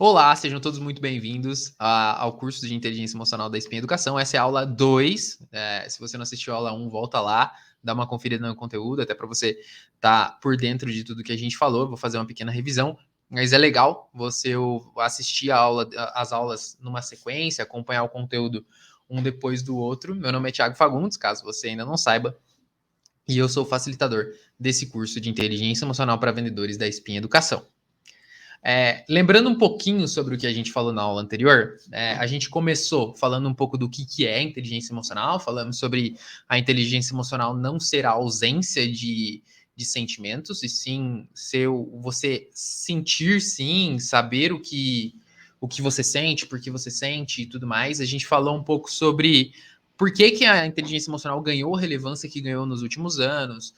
Olá, sejam todos muito bem-vindos ao curso de Inteligência Emocional da Espinha Educação. Essa é a aula 2. Se você não assistiu a aula 1, volta lá, dá uma conferida no conteúdo, até para você estar por dentro de tudo que a gente falou. Vou fazer uma pequena revisão, mas é legal você assistir as aulas numa sequência, acompanhar o conteúdo um depois do outro. Meu nome é Thiago Fagundes, caso você ainda não saiba, e eu sou o facilitador desse curso de Inteligência Emocional para Vendedores da Espinha Educação. Lembrando um pouquinho sobre o que a gente falou na aula anterior, a gente começou falando um pouco do que é inteligência emocional, falamos sobre a inteligência emocional não ser a ausência de sentimentos, e sim ser você sentir sim, saber o que você sente, por que você sente e tudo mais. A gente falou um pouco sobre por que a inteligência emocional ganhou a relevância que ganhou nos últimos anos,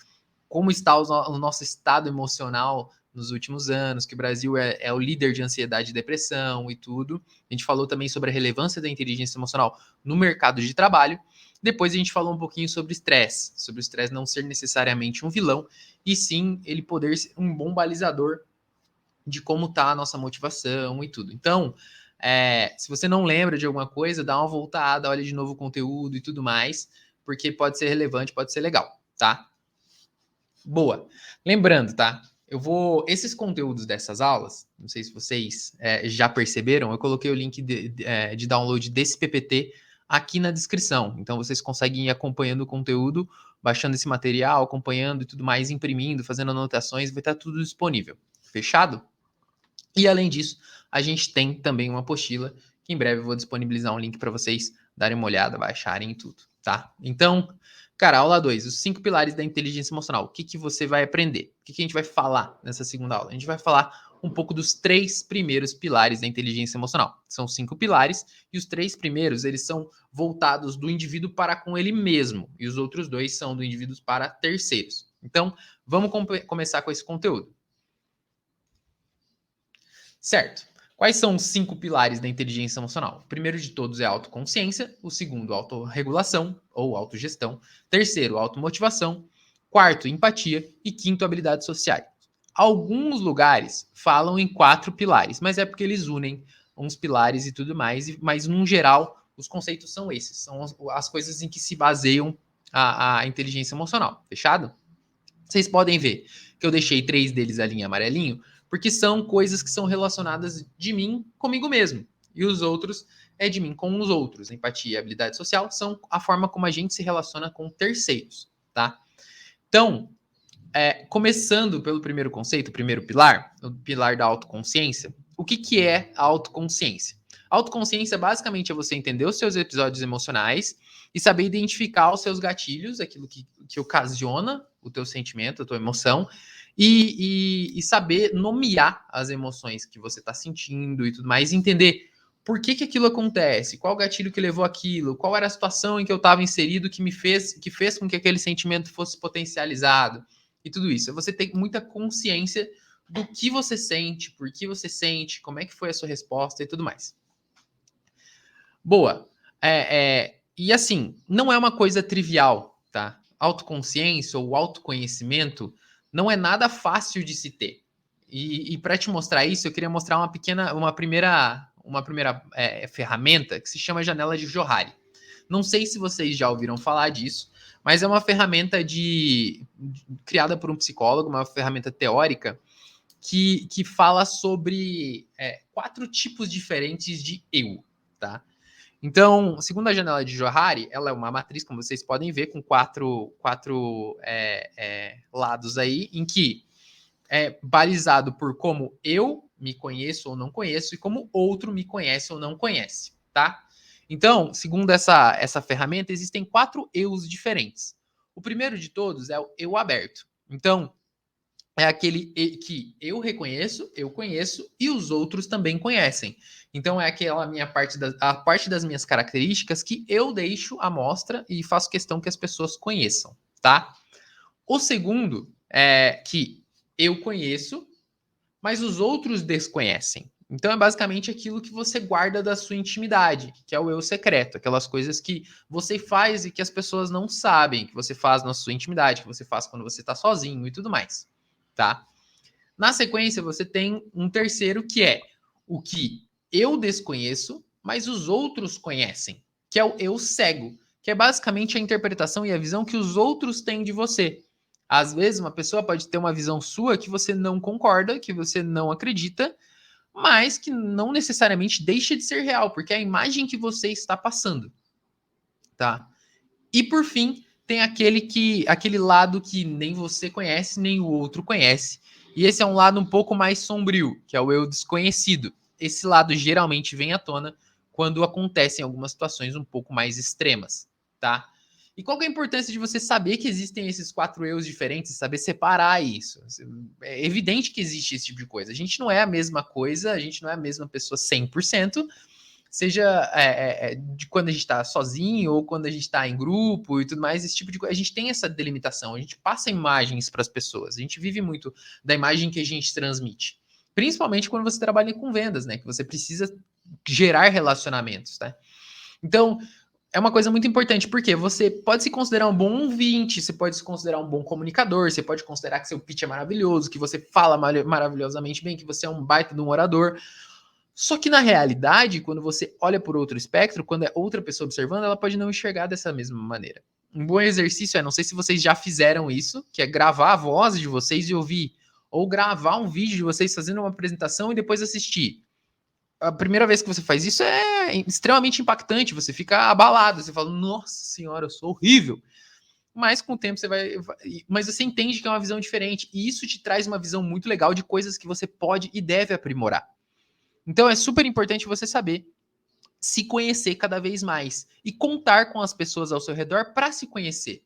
como está o nosso estado emocional nos últimos anos, que o Brasil é o líder de ansiedade e depressão e tudo. A gente falou também sobre a relevância da inteligência emocional no mercado de trabalho. Depois a gente falou um pouquinho sobre o estresse não ser necessariamente um vilão, e sim ele poder ser um bom balizador de como está a nossa motivação e tudo. Então, se você não lembra de alguma coisa, dá uma voltada, olha de novo o conteúdo e tudo mais, porque pode ser relevante, pode ser legal, tá? Boa. Lembrando, tá? Esses conteúdos dessas aulas, não sei se vocês já perceberam, eu coloquei o link de download desse PPT aqui na descrição. Então vocês conseguem ir acompanhando o conteúdo, baixando esse material, acompanhando e tudo mais, imprimindo, fazendo anotações, vai estar tudo disponível. Fechado? E além disso, a gente tem também uma apostila que em breve eu vou disponibilizar um link para vocês darem uma olhada, baixarem e tudo, tá? Então, cara, aula 2, os 5 pilares da inteligência emocional. O que você vai aprender? O que a gente vai falar nessa segunda aula? A gente vai falar um pouco dos 3 primeiros pilares da inteligência emocional. São 5 pilares e os 3 primeiros, eles são voltados do indivíduo para com ele mesmo e os outros 2 são do indivíduo para terceiros. Então, vamos começar com esse conteúdo. Certo. Quais são os 5 pilares da inteligência emocional? O primeiro de todos é a autoconsciência, o segundo, autorregulação ou autogestão, terceiro, automotivação, quarto, empatia e quinto, habilidades sociais. Alguns lugares falam em 4 pilares, mas é porque eles unem uns pilares e tudo mais, mas no geral os conceitos são esses, são as coisas em que se baseiam a inteligência emocional, fechado? Vocês podem ver que eu deixei 3 deles ali em amarelinho, porque são coisas que são relacionadas de mim comigo mesmo. E os outros é de mim com os outros. Empatia e habilidade social são a forma como a gente se relaciona com terceiros, tá? Então, começando pelo primeiro conceito, o primeiro pilar, o pilar da autoconsciência. O que é a autoconsciência? A autoconsciência basicamente é você entender os seus episódios emocionais e saber identificar os seus gatilhos, aquilo que ocasiona o teu sentimento, a tua emoção, e saber nomear as emoções que você está sentindo e tudo mais, e entender por que aquilo acontece, qual o gatilho que levou aquilo, qual era a situação em que eu estava inserido que fez com que aquele sentimento fosse potencializado e tudo isso. É você ter muita consciência do que você sente, por que você sente, como é que foi a sua resposta e tudo mais. Boa. E assim, não é uma coisa trivial, tá? Autoconsciência ou autoconhecimento não é nada fácil de se ter. E para te mostrar isso, eu queria mostrar uma primeira ferramenta que se chama janela de Johari. Não sei se vocês já ouviram falar disso, mas é uma ferramenta criada por um psicólogo, uma ferramenta teórica que fala sobre 4 tipos diferentes de eu, tá? Então, segundo a janela de Johari, ela é uma matriz, como vocês podem ver, com quatro lados aí, em que é balizado por como eu me conheço ou não conheço e como outro me conhece ou não conhece, tá? Então, segundo essa ferramenta, existem 4 eus diferentes. O primeiro de todos é o eu aberto. Então, é aquele que eu reconheço, eu conheço e os outros também conhecem. Então é aquela a parte das minhas características que eu deixo à mostra e faço questão que as pessoas conheçam, tá? O segundo é que eu conheço, mas os outros desconhecem. Então é basicamente aquilo que você guarda da sua intimidade, que é o eu secreto, aquelas coisas que você faz e que as pessoas não sabem, que você faz na sua intimidade, que você faz quando você está sozinho e tudo mais, tá? Na sequência, você tem um terceiro que é o que eu desconheço, mas os outros conhecem, que é o eu cego, que é basicamente a interpretação e a visão que os outros têm de você. Às vezes, uma pessoa pode ter uma visão sua que você não concorda, que você não acredita, mas que não necessariamente deixa de ser real, porque é a imagem que você está passando, tá? E por fim, tem aquele lado que nem você conhece, nem o outro conhece. E esse é um lado um pouco mais sombrio, que é o eu desconhecido. Esse lado geralmente vem à tona quando acontecem algumas situações um pouco mais extremas, tá? E qual que é a importância de você saber que existem esses 4 eus diferentes e saber separar isso? É evidente que existe esse tipo de coisa. A gente não é a mesma coisa, a gente não é a mesma pessoa 100%, seja de quando a gente está sozinho ou quando a gente está em grupo e tudo mais, esse tipo de coisa. A gente tem essa delimitação, a gente passa imagens para as pessoas, a gente vive muito da imagem que a gente transmite. Principalmente quando você trabalha com vendas, né? Que você precisa gerar relacionamentos, tá? Então, é uma coisa muito importante, porque você pode se considerar um bom ouvinte, você pode se considerar um bom comunicador, você pode considerar que seu pitch é maravilhoso, que você fala maravilhosamente bem, que você é um baita de um orador. Só que na realidade, quando você olha por outro espectro, quando é outra pessoa observando, ela pode não enxergar dessa mesma maneira. Um bom exercício não sei se vocês já fizeram isso, que é gravar a voz de vocês e ouvir, ou gravar um vídeo de vocês fazendo uma apresentação e depois assistir. A primeira vez que você faz isso é extremamente impactante, você fica abalado, você fala, nossa senhora, eu sou horrível. Mas com o tempo você mas você entende que é uma visão diferente, e isso te traz uma visão muito legal de coisas que você pode e deve aprimorar. Então é super importante você saber se conhecer cada vez mais e contar com as pessoas ao seu redor para se conhecer.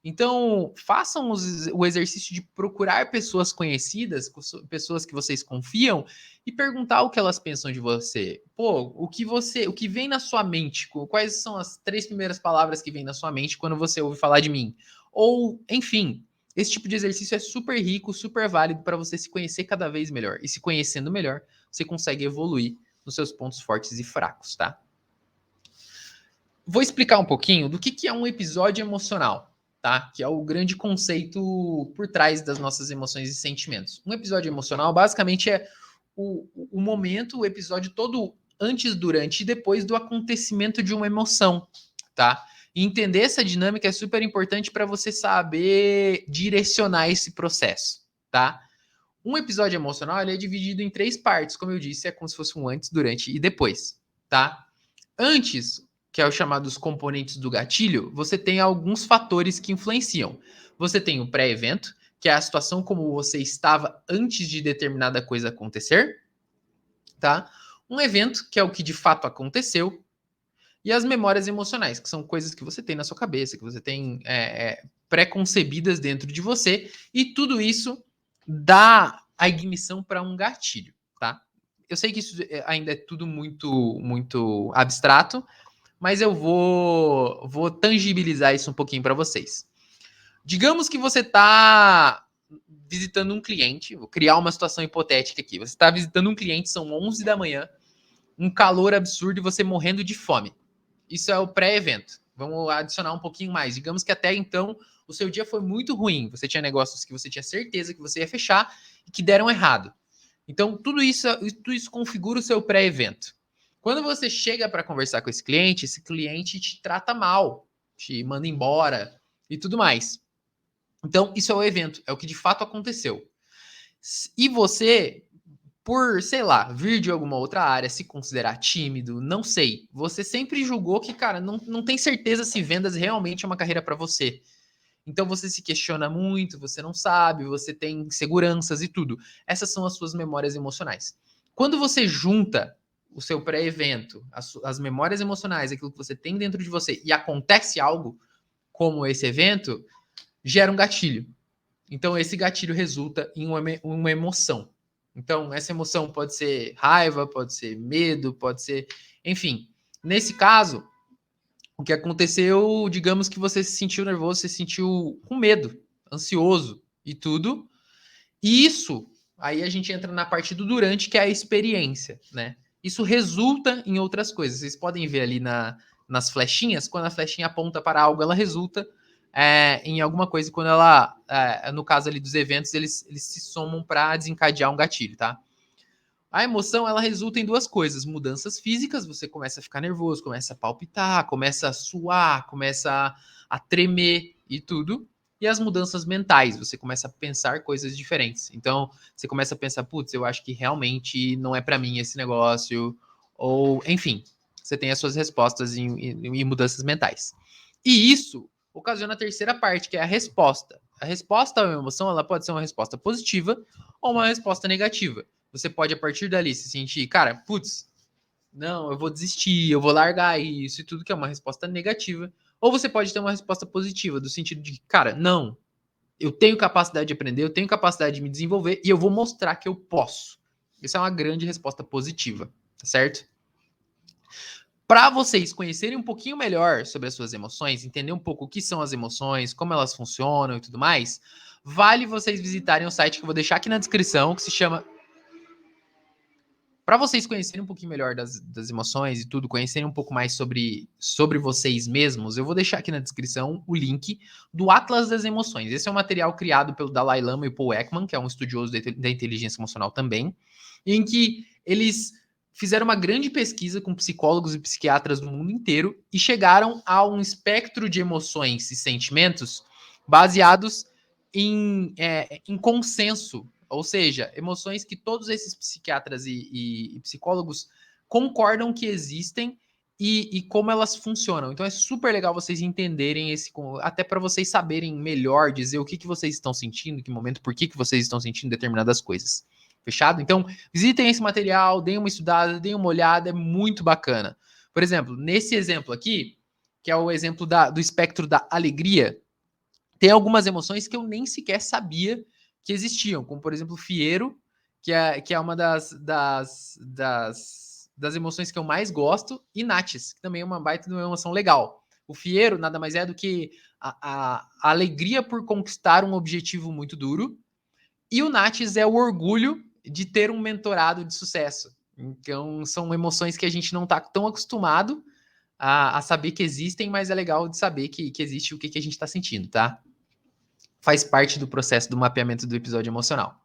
Então, façam o exercício de procurar pessoas conhecidas, pessoas que vocês confiam, e perguntar o que elas pensam de você. Pô, o que vem na sua mente? Quais são as 3 primeiras palavras que vêm na sua mente quando você ouve falar de mim? Ou, enfim, esse tipo de exercício é super rico, super válido para você se conhecer cada vez melhor. E se conhecendo melhor, você consegue evoluir nos seus pontos fortes e fracos, tá? Vou explicar um pouquinho do que é um episódio emocional, tá? Que é o grande conceito por trás das nossas emoções e sentimentos. Um episódio emocional, basicamente, é o momento, o episódio todo antes, durante e depois do acontecimento de uma emoção, tá? E entender essa dinâmica é super importante para você saber direcionar esse processo, tá? Um episódio emocional ele é dividido em 3 partes, como eu disse, é como se fosse um antes, durante e depois, tá? Antes, que é o chamado os componentes do gatilho, você tem alguns fatores que influenciam. Você tem o pré-evento, que é a situação como você estava antes de determinada coisa acontecer, tá? Um evento, que é o que de fato aconteceu, e as memórias emocionais, que são coisas que você tem na sua cabeça, que você tem pré-concebidas dentro de você, e tudo isso dá a ignição para um gatilho, tá? Eu sei que isso ainda é tudo muito abstrato, mas eu vou tangibilizar isso um pouquinho para vocês. Digamos que você está visitando um cliente, vou criar uma situação hipotética aqui. Você está visitando um cliente, são 11 da manhã, um calor absurdo e você morrendo de fome. Isso é o pré-evento. Vamos adicionar um pouquinho mais. Digamos que até então o seu dia foi muito ruim. Você tinha negócios que você tinha certeza que você ia fechar e que deram errado. Então, tudo isso configura o seu pré-evento. Quando você chega para conversar com esse cliente te trata mal, te manda embora e tudo mais. Então, isso é o evento, é o que de fato aconteceu. E você, por, sei lá, vir de alguma outra área, se considerar tímido, não sei, você sempre julgou que, cara, não tem certeza se vendas realmente é uma carreira para você. Então você se questiona muito, você não sabe, você tem inseguranças e tudo. Essas são as suas memórias emocionais. Quando você junta o seu pré-evento, as memórias emocionais, aquilo que você tem dentro de você, e acontece algo como esse evento, gera um gatilho. Então esse gatilho resulta em uma emoção. Então essa emoção pode ser raiva, pode ser medo, pode ser, enfim. Nesse caso, o que aconteceu, digamos que você se sentiu nervoso, você se sentiu com medo, ansioso e tudo. E isso, aí a gente entra na parte do durante, que é a experiência, né? Isso resulta em outras coisas. Vocês podem ver ali nas flechinhas, quando a flechinha aponta para algo, ela resulta em alguma coisa. Quando no caso ali dos eventos, eles se somam para desencadear um gatilho, tá? A emoção, ela resulta em duas coisas: mudanças físicas, você começa a ficar nervoso, começa a palpitar, começa a suar, começa a tremer e tudo. E as mudanças mentais, você começa a pensar coisas diferentes. Então, você começa a pensar, putz, eu acho que realmente não é para mim esse negócio, ou, enfim, você tem as suas respostas em mudanças mentais. E isso ocasiona a terceira parte, que é a resposta. A resposta à emoção, ela pode ser uma resposta positiva ou uma resposta negativa. Você pode, a partir dali, se sentir, cara, putz, não, eu vou desistir, eu vou largar isso e tudo, que é uma resposta negativa. Ou você pode ter uma resposta positiva, do sentido de, cara, não, eu tenho capacidade de aprender, eu tenho capacidade de me desenvolver e eu vou mostrar que eu posso. Isso é uma grande resposta positiva, tá certo? Para vocês conhecerem um pouquinho melhor sobre as suas emoções, entender um pouco o que são as emoções, como elas funcionam e tudo mais, vale vocês visitarem o site que eu vou deixar aqui na descrição, que se chama. Para vocês conhecerem um pouquinho melhor das emoções e tudo, conhecerem um pouco mais sobre vocês mesmos, eu vou deixar aqui na descrição o link do Atlas das Emoções. Esse é um material criado pelo Dalai Lama e Paul Ekman, que é um estudioso da inteligência emocional também, em que eles fizeram uma grande pesquisa com psicólogos e psiquiatras do mundo inteiro e chegaram a um espectro de emoções e sentimentos baseados em consenso, ou seja, emoções que todos esses psiquiatras e psicólogos concordam que existem e como elas funcionam. Então é super legal vocês entenderem esse, até para vocês saberem melhor dizer o que vocês estão sentindo, em que momento, por que vocês estão sentindo determinadas coisas. Fechado? Então, visitem esse material, deem uma estudada, deem uma olhada, é muito bacana. Por exemplo, nesse exemplo aqui, que é o exemplo do espectro da alegria, tem algumas emoções que eu nem sequer sabia que existiam, como por exemplo fiero, que é uma das emoções que eu mais gosto, e nates, que também é uma baita de uma emoção legal. O fiero nada mais é do que a alegria por conquistar um objetivo muito duro, e o nates é o orgulho de ter um mentorado de sucesso. Então são emoções que a gente não está tão acostumado a saber que existem, mas é legal de saber que existe o que a gente está sentindo, tá? Faz parte do processo do mapeamento do episódio emocional.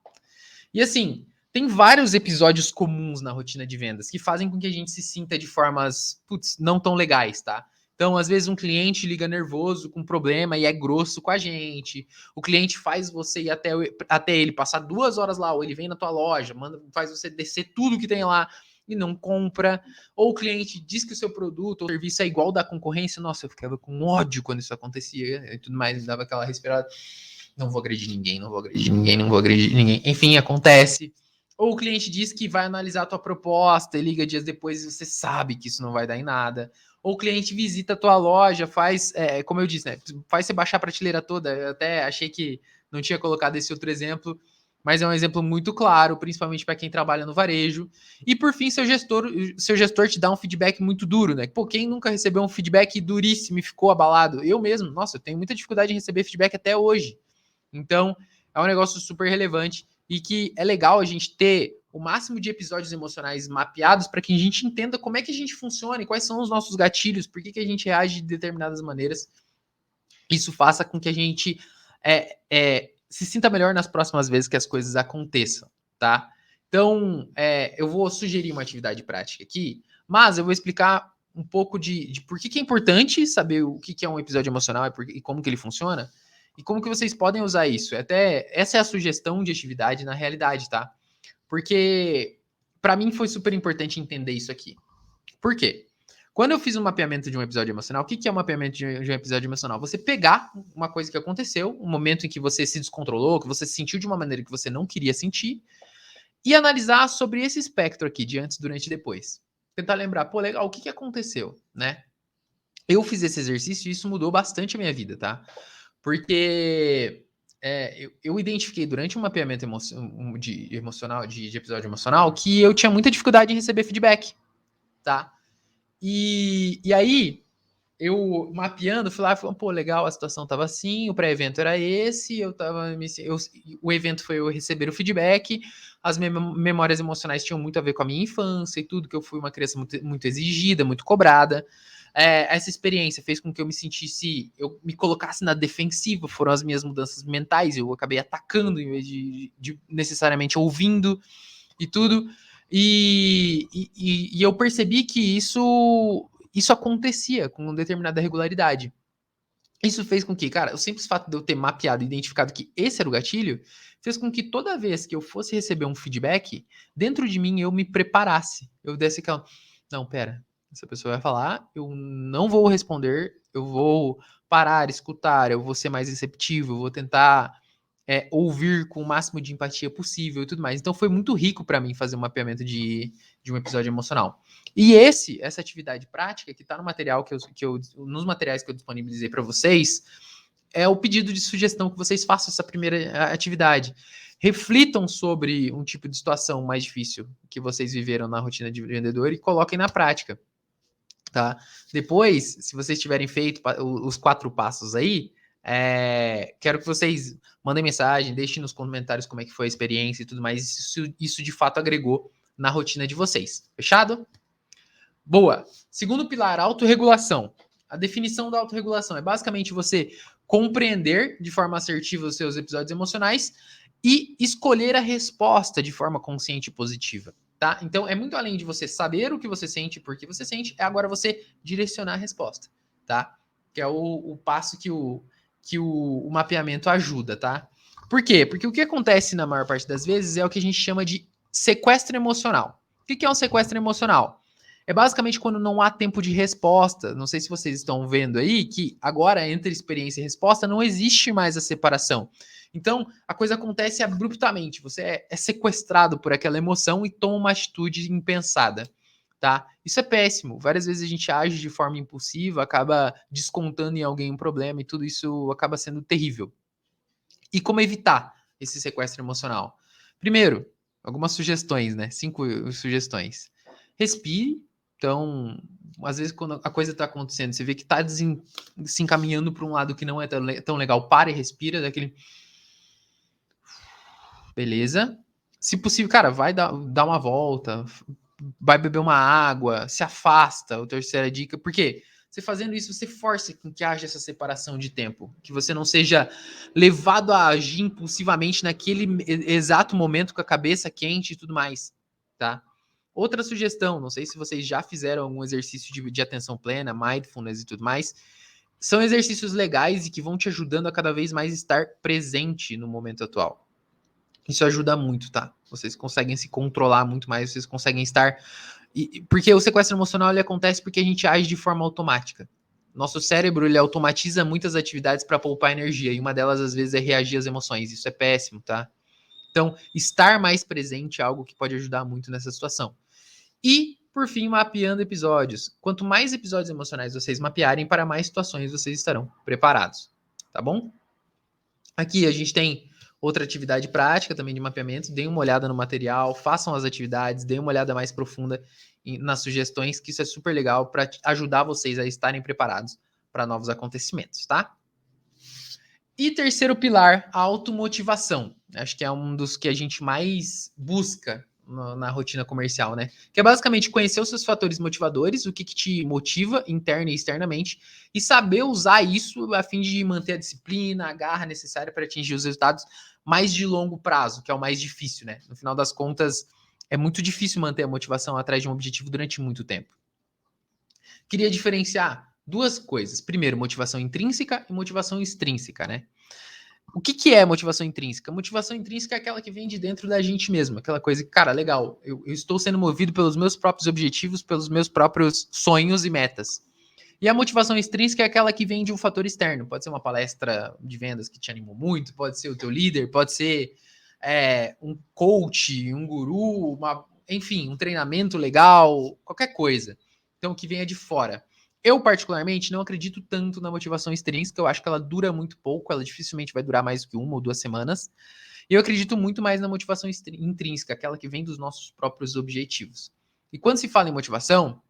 E assim, tem vários episódios comuns na rotina de vendas que fazem com que a gente se sinta de formas, putz, não tão legais, tá? Então, às vezes, um cliente liga nervoso com um problema e é grosso com a gente. O cliente faz você ir até ele, passar 2 horas lá, ou ele vem na tua loja, faz você descer tudo que tem lá e não compra. Ou o cliente diz que o seu produto ou serviço é igual ao da concorrência. Nossa, eu ficava com ódio quando isso acontecia e tudo mais, me dava aquela respirada. Não vou agredir ninguém, não vou agredir ninguém, não vou agredir ninguém. Enfim, acontece. Ou o cliente diz que vai analisar a tua proposta e liga dias depois e você sabe que isso não vai dar em nada. Ou o cliente visita a tua loja, faz, como eu disse, né, faz você baixar a prateleira toda. Eu até achei que não tinha colocado esse outro exemplo, mas é um exemplo muito claro, principalmente para quem trabalha no varejo. E por fim, seu gestor te dá um feedback muito duro, né? Pô, quem nunca recebeu um feedback duríssimo e ficou abalado? Eu mesmo, nossa, eu tenho muita dificuldade em receber feedback até hoje. Então, é um negócio super relevante e que é legal a gente ter o máximo de episódios emocionais mapeados para que a gente entenda como é que a gente funciona e quais são os nossos gatilhos, por que a gente reage de determinadas maneiras. Isso faça com que a gente se sinta melhor nas próximas vezes que as coisas aconteçam, tá? Então, eu vou sugerir uma atividade prática aqui, mas eu vou explicar um pouco de por que é importante saber o que é um episódio emocional e como que ele funciona, e como que vocês podem usar isso. Até essa é a sugestão de atividade na realidade, tá? Porque para mim foi super importante entender isso aqui. Por quê? Quando eu fiz um mapeamento de um episódio emocional, o que é um mapeamento de um episódio emocional? Você pegar uma coisa que aconteceu, um momento em que você se descontrolou, que você se sentiu de uma maneira que você não queria sentir, e analisar sobre esse espectro aqui, de antes, durante e depois. Tentar lembrar, pô, legal, o que aconteceu, né? Eu fiz esse exercício e isso mudou bastante a minha vida, tá? Porque eu identifiquei durante um mapeamento emocional, de episódio emocional, que eu tinha muita dificuldade em receber feedback, tá? E aí, eu mapeando, fui lá e falei, pô, legal, a situação tava assim, o pré-evento era esse, o evento foi eu receber o feedback, as memórias emocionais tinham muito a ver com a minha infância e tudo, que eu fui uma criança muito, muito exigida, muito cobrada. Essa experiência fez com que eu me colocasse na defensiva, foram as minhas mudanças mentais, eu acabei atacando em vez de necessariamente ouvindo e tudo. E eu percebi que isso acontecia com determinada regularidade. Isso fez com que, cara, o simples fato de eu ter mapeado e identificado que esse era o gatilho, fez com que toda vez que eu fosse receber um feedback, dentro de mim eu me preparasse. Eu desse aquela, não, pera, essa pessoa vai falar, eu não vou responder, eu vou parar, escutar, eu vou ser mais receptivo, eu vou tentar ouvir com o máximo de empatia possível e tudo mais. Então foi muito rico para mim fazer um mapeamento de um episódio emocional. E essa atividade prática que está no material nos materiais que eu disponibilizei para vocês, é o pedido de sugestão que vocês façam essa primeira atividade. Reflitam sobre um tipo de situação mais difícil que vocês viveram na rotina de vendedor e coloquem na prática, tá? Depois, se vocês tiverem feito os 4 passos aí, quero que vocês mandem mensagem, deixem nos comentários como é que foi a experiência e tudo mais. Isso de fato agregou na rotina de vocês. Fechado? Boa. Segundo pilar, autorregulação. A definição da autorregulação é basicamente você compreender de forma assertiva os seus episódios emocionais e escolher a resposta de forma consciente e positiva, tá? Então é muito além de você saber o que você sente, por que você sente, é agora você direcionar a resposta, tá? Que é o passo que o mapeamento ajuda, tá? Por quê? Porque o que acontece na maior parte das vezes é o que a gente chama de sequestro emocional. O que é um sequestro emocional? É basicamente quando não há tempo de resposta. Não sei se vocês estão vendo aí que agora, entre experiência e resposta, não existe mais a separação. Então, a coisa acontece abruptamente. Você é sequestrado por aquela emoção e toma uma atitude impensada, tá? Isso é péssimo. Várias vezes a gente age de forma impulsiva, acaba descontando em alguém um problema e tudo isso acaba sendo terrível. E como evitar esse sequestro emocional? Primeiro, algumas sugestões, né? 5 sugestões. Respire. Então, às vezes, quando a coisa está acontecendo, você vê que está se encaminhando para um lado que não é tão legal, para e respira, daquele. Beleza. Se possível, cara, vai dar uma volta, vai beber uma água, se afasta. A terceira dica. Por quê? Você fazendo isso, você força com que haja essa separação de tempo. Que você não seja levado a agir impulsivamente naquele exato momento com a cabeça quente e tudo mais, tá? Outra sugestão, não sei se vocês já fizeram algum exercício de atenção plena, mindfulness e tudo mais. São exercícios legais e que vão te ajudando a cada vez mais estar presente no momento atual. Isso ajuda muito, tá? Vocês conseguem se controlar muito mais, vocês conseguem estar. Porque o sequestro emocional ele acontece porque a gente age de forma automática. Nosso cérebro ele automatiza muitas atividades para poupar energia, e uma delas, às vezes, é reagir às emoções. Isso é péssimo, tá? Então, estar mais presente é algo que pode ajudar muito nessa situação. E, por fim, mapeando episódios. Quanto mais episódios emocionais vocês mapearem, para mais situações vocês estarão preparados. Tá bom? Aqui a gente tem outra atividade prática também de mapeamento. Deem uma olhada no material, façam as atividades, deem uma olhada mais profunda nas sugestões, que isso é super legal para ajudar vocês a estarem preparados para novos acontecimentos, tá? E terceiro pilar, a automotivação. Acho que é um dos que a gente mais busca na rotina comercial, né? Que é basicamente conhecer os seus fatores motivadores, o que te motiva interna e externamente, e saber usar isso a fim de manter a disciplina, a garra necessária para atingir os resultados mais de longo prazo, que é o mais difícil, né? No final das contas, é muito difícil manter a motivação atrás de um objetivo durante muito tempo. Queria diferenciar 2 coisas. Primeiro, motivação intrínseca e motivação extrínseca, né? O que é motivação intrínseca? Motivação intrínseca é aquela que vem de dentro da gente mesmo, aquela coisa que, cara, legal, eu estou sendo movido pelos meus próprios objetivos, pelos meus próprios sonhos e metas. E a motivação extrínseca é aquela que vem de um fator externo. Pode ser uma palestra de vendas que te animou muito, pode ser o teu líder, pode ser um coach, um guru, enfim, um treinamento legal, qualquer coisa. Então, que venha de fora. Eu, particularmente, não acredito tanto na motivação extrínseca. Eu acho que ela dura muito pouco, ela dificilmente vai durar mais do que 1 ou 2 semanas. E eu acredito muito mais na motivação intrínseca, aquela que vem dos nossos próprios objetivos. E quando se fala em motivação,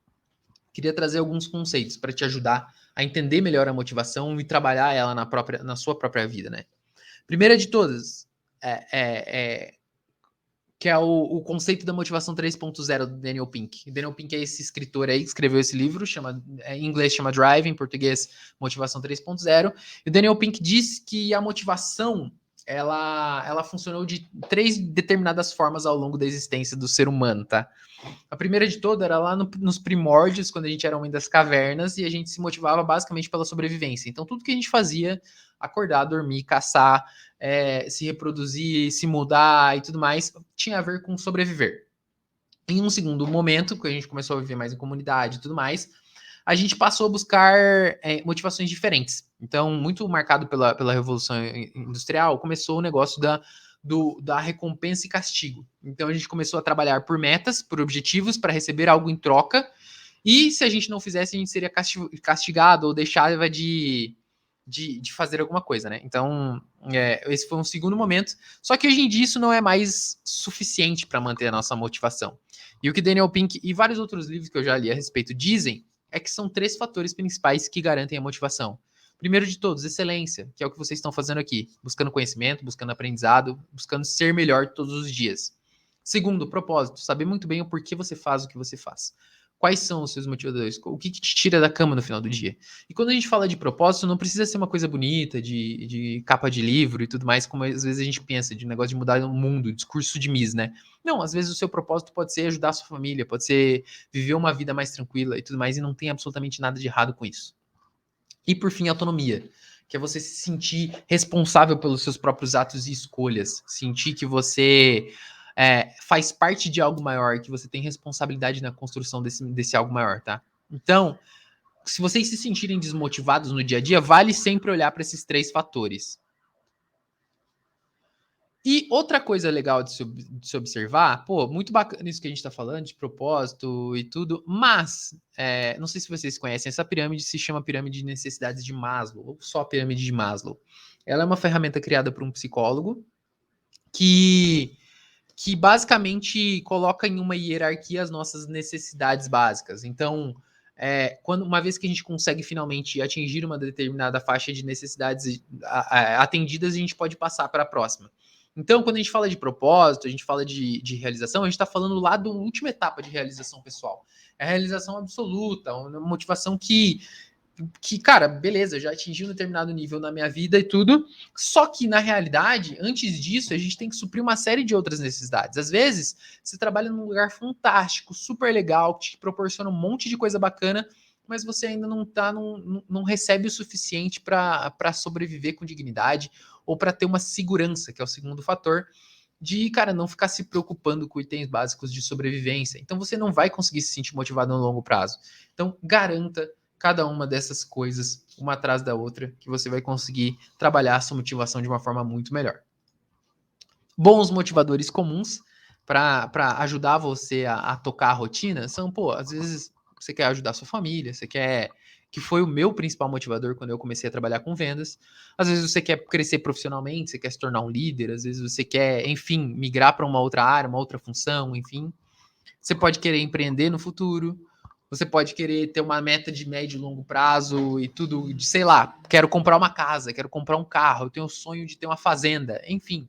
queria trazer alguns conceitos para te ajudar a entender melhor a motivação e trabalhar ela na sua própria vida, né? Primeira de todas, que é o conceito da motivação 3.0 do Daniel Pink. O Daniel Pink é esse escritor aí que escreveu esse livro, em inglês chama Drive, em português Motivação 3.0. E o Daniel Pink diz que a motivação ela funcionou de 3 determinadas formas ao longo da existência do ser humano, tá? A primeira de todas era lá nos primórdios, quando a gente era homem das cavernas, e a gente se motivava basicamente pela sobrevivência. Então, tudo que a gente fazia, acordar, dormir, caçar, se reproduzir, se mudar e tudo mais, tinha a ver com sobreviver. Em um segundo momento, que a gente começou a viver mais em comunidade e tudo mais, a gente passou a buscar motivações diferentes. Então, muito marcado pela Revolução Industrial, começou o negócio da recompensa e castigo. Então, a gente começou a trabalhar por metas, por objetivos, para receber algo em troca. E se a gente não fizesse, a gente seria castigado ou deixava de fazer alguma coisa, né? Então, esse foi um segundo momento. Só que hoje em dia isso não é mais suficiente para manter a nossa motivação. E o que Daniel Pink e vários outros livros que eu já li a respeito dizem é que são 3 fatores principais que garantem a motivação. Primeiro de todos, excelência, que é o que vocês estão fazendo aqui, buscando conhecimento, buscando aprendizado, buscando ser melhor todos os dias. Segundo, propósito, saber muito bem o porquê você faz o que você faz. Quais são os seus motivadores? O que te tira da cama no final do dia? E quando a gente fala de propósito, não precisa ser uma coisa bonita, de capa de livro e tudo mais, como às vezes a gente pensa, de negócio de mudar o mundo, discurso de Mises, né? Não, às vezes o seu propósito pode ser ajudar a sua família, pode ser viver uma vida mais tranquila e tudo mais, e não tem absolutamente nada de errado com isso. E por fim, autonomia, que é você se sentir responsável pelos seus próprios atos e escolhas, sentir que você faz parte de algo maior, que você tem responsabilidade na construção desse algo maior, tá? Então, se vocês se sentirem desmotivados no dia a dia, vale sempre olhar para esses 3 fatores. E outra coisa legal de se observar, pô, muito bacana isso que a gente está falando, de propósito e tudo, mas, não sei se vocês conhecem, essa pirâmide se chama pirâmide de necessidades de Maslow, ou só pirâmide de Maslow. Ela é uma ferramenta criada por um psicólogo que basicamente coloca em uma hierarquia as nossas necessidades básicas. Então, uma vez que a gente consegue finalmente atingir uma determinada faixa de necessidades atendidas, a gente pode passar para a próxima. Então, quando a gente fala de propósito, a gente fala de realização, a gente está falando lá da última etapa de realização pessoal. É a realização absoluta, uma motivação que, cara, beleza, já atingi um determinado nível na minha vida e tudo. Só que, na realidade, antes disso, a gente tem que suprir uma série de outras necessidades. Às vezes, você trabalha num lugar fantástico, super legal, que te proporciona um monte de coisa bacana, mas você ainda não recebe o suficiente para sobreviver com dignidade ou para ter uma segurança, que é o segundo fator, de, cara, não ficar se preocupando com itens básicos de sobrevivência. Então, você não vai conseguir se sentir motivado no longo prazo. Então, garanta cada uma dessas coisas, uma atrás da outra, que você vai conseguir trabalhar a sua motivação de uma forma muito melhor. Bons motivadores comuns para ajudar você a tocar a rotina são, pô, às vezes você quer ajudar a sua família, você quer que foi o meu principal motivador quando eu comecei a trabalhar com vendas. Às vezes você quer crescer profissionalmente, você quer se tornar um líder, às vezes você quer, enfim, migrar para uma outra área, uma outra função, enfim. Você pode querer empreender no futuro, você pode querer ter uma meta de médio e longo prazo e tudo, de, sei lá, quero comprar uma casa, quero comprar um carro, eu tenho o sonho de ter uma fazenda, enfim.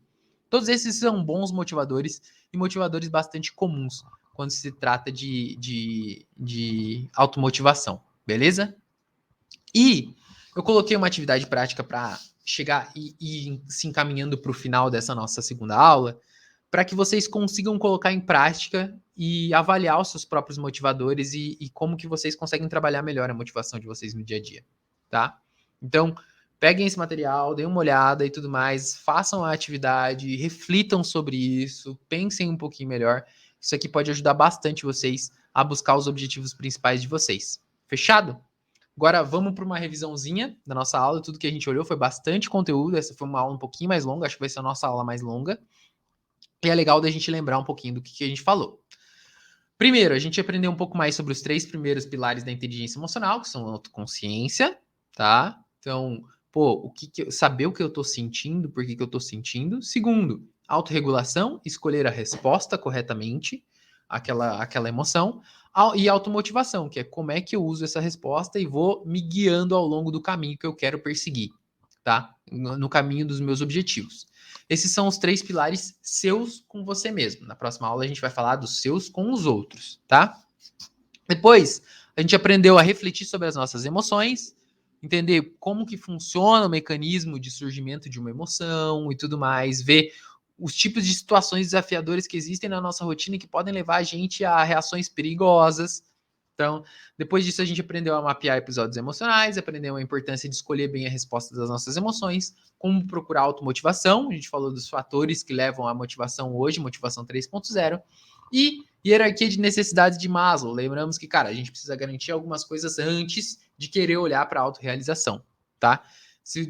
Todos esses são bons motivadores e motivadores bastante comuns quando se trata de automotivação, beleza? E eu coloquei uma atividade prática para chegar e se encaminhando para o final dessa nossa segunda aula, para que vocês consigam colocar em prática e avaliar os seus próprios motivadores e como que vocês conseguem trabalhar melhor a motivação de vocês no dia a dia, tá? Então, peguem esse material, deem uma olhada e tudo mais, façam a atividade, reflitam sobre isso, pensem um pouquinho melhor. Isso aqui pode ajudar bastante vocês a buscar os objetivos principais de vocês. Fechado? Agora vamos para uma revisãozinha da nossa aula. Tudo que a gente olhou foi bastante conteúdo. Essa foi uma aula um pouquinho mais longa, acho que vai ser a nossa aula mais longa. E é legal da gente lembrar um pouquinho do que a gente falou. Primeiro, a gente aprendeu um pouco mais sobre os 3 primeiros pilares da inteligência emocional, que são a autoconsciência, tá? Então, pô, saber o que eu estou sentindo, por que eu estou sentindo. Segundo, autorregulação, escolher a resposta corretamente àquela emoção. E automotivação, que é como é que eu uso essa resposta e vou me guiando ao longo do caminho que eu quero perseguir, tá? No caminho dos meus objetivos. Esses são os 3 pilares seus com você mesmo. Na próxima aula a gente vai falar dos seus com os outros, tá? Depois, a gente aprendeu a refletir sobre as nossas emoções, entender como que funciona o mecanismo de surgimento de uma emoção e tudo mais, ver os tipos de situações desafiadoras que existem na nossa rotina e que podem levar a gente a reações perigosas. Então, depois disso, a gente aprendeu a mapear episódios emocionais, aprendeu a importância de escolher bem a resposta das nossas emoções, como procurar automotivação, a gente falou dos fatores que levam à motivação hoje, motivação 3.0, e hierarquia de necessidades de Maslow. Lembramos que, cara, a gente precisa garantir algumas coisas antes de querer olhar para a autorrealização, tá?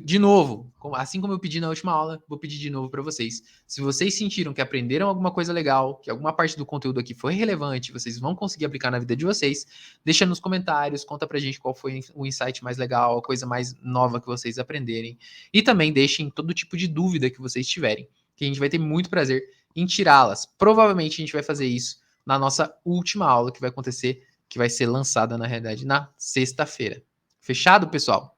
De novo, assim como eu pedi na última aula, vou pedir de novo para vocês. Se vocês sentiram que aprenderam alguma coisa legal, que alguma parte do conteúdo aqui foi relevante, vocês vão conseguir aplicar na vida de vocês, deixa nos comentários, conta pra gente qual foi o insight mais legal, a coisa mais nova que vocês aprenderem. E também deixem todo tipo de dúvida que vocês tiverem, que a gente vai ter muito prazer em tirá-las. Provavelmente a gente vai fazer isso na nossa última aula que vai acontecer, que vai ser lançada, na realidade, na sexta-feira. Fechado, pessoal?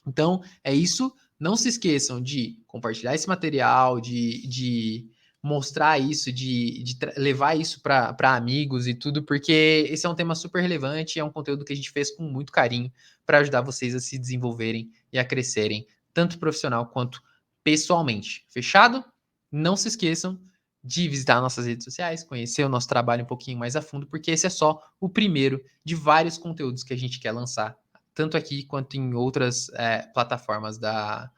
Então, é isso. Não se esqueçam de compartilhar esse material, de mostrar isso, de levar isso para amigos e tudo, porque esse é um tema super relevante, é um conteúdo que a gente fez com muito carinho para ajudar vocês a se desenvolverem e a crescerem, tanto profissional quanto pessoalmente. Fechado? Não se esqueçam de visitar nossas redes sociais, conhecer o nosso trabalho um pouquinho mais a fundo, porque esse é só o primeiro de vários conteúdos que a gente quer lançar tanto aqui quanto em outras plataformas da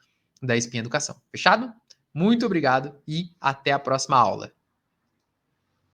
Espinha Educação. Fechado? Muito obrigado e até a próxima aula.